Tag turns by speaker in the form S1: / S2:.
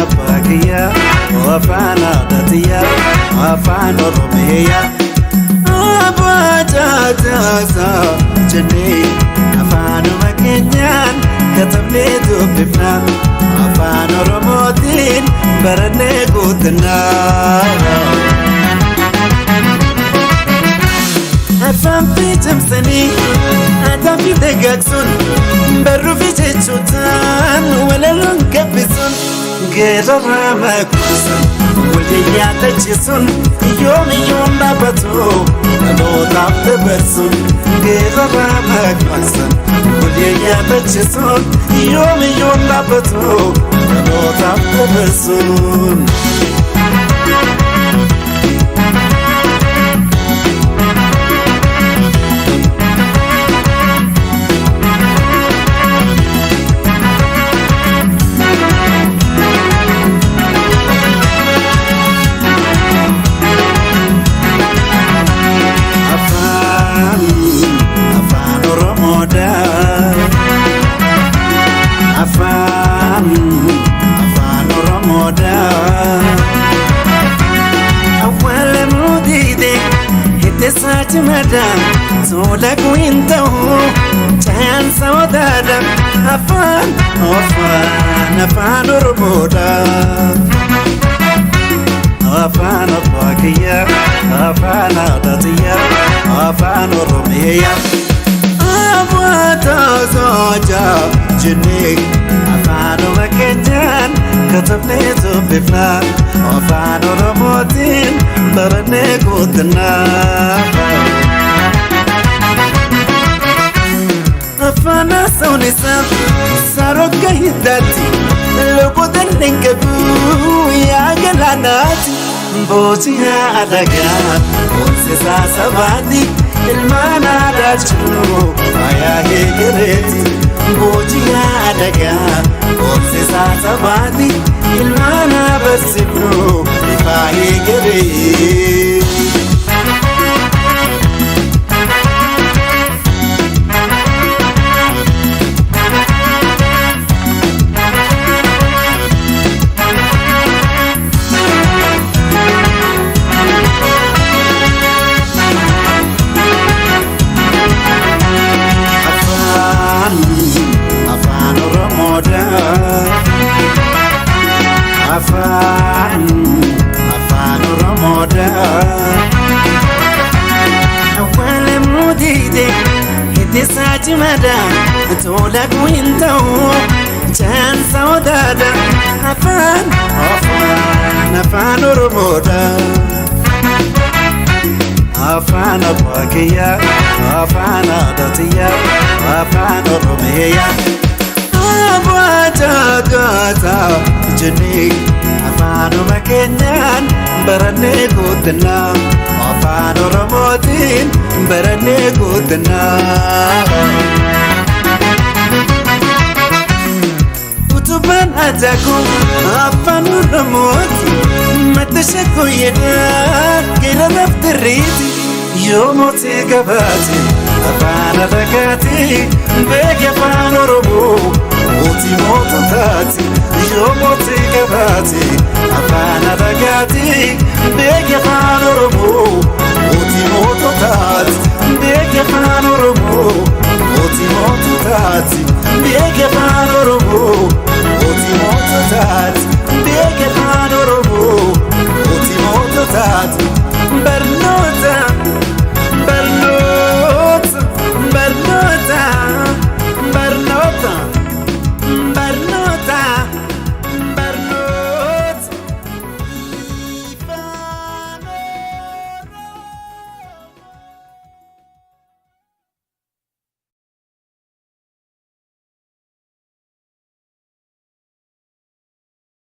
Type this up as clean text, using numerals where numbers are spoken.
S1: abbaakiyaa afaan aadaatiyaa afaan oromiyaa abbaa jaataasaa jennee afaanuma keenyaan katabnee dubbifnaa afaan oromootiin barannee guunnaa. Afaan fiicamsanii aadaa fi dagaagsuun barruu fi jechotaan walaloon gabbisuun geerarraa makuusan waliin yaadachiisuun yoomiyyuun dhaabbatu dhalootaaf dabarsuun geerarraa makuusan waliin yaadachiisuun yoomiyyuun dhaabbatu dhalootaaf dabarsuun. Afaan Oromoodhaa awwaala nuudide hiddeessaa cimaadhaan tola guin ta'uu caansa odaadhaan afaan Oromoodhaa afaan abbaakiyaa afaan aadaatiyaa afaan oromiyaa abbaa jennee afaanuma keenyaan katabnee dubbifnaa afaan oromootiin barannee guunnaa. Afaan haasawuun isaa saarokka hiddaatti lubbuudhaan hin qabu yaa galaanaatti booji'aa adagaa boonsisaa sabaatti ilmaan aadaa jiruu faayaa heegereeti. Booji'aa adagaa boonsisaa sabaatti ilmaan abarsiifnu faayaa heegereeti. Afaan Oromoodhaa awwaala nuudide hiddeessaa cimaadhaan tola guin ta'uu caansa odaadhaan afaan Oromoodhaa afaan abbaakiyaa afaan aadaatiyaa afaan oromiyaa. Abbaa jaataasaa jennee afaanuma keenyaan barannee guunnaa afaan oromootiin barannee guunnaa. Utubaan ajaa'u afaan oromootiin madda shakkoo jedhaa keela laftirriiti yoo mootii gabaate afaan adagaati beeke afaan oromoo mootii moototaati yoo mootii gabaate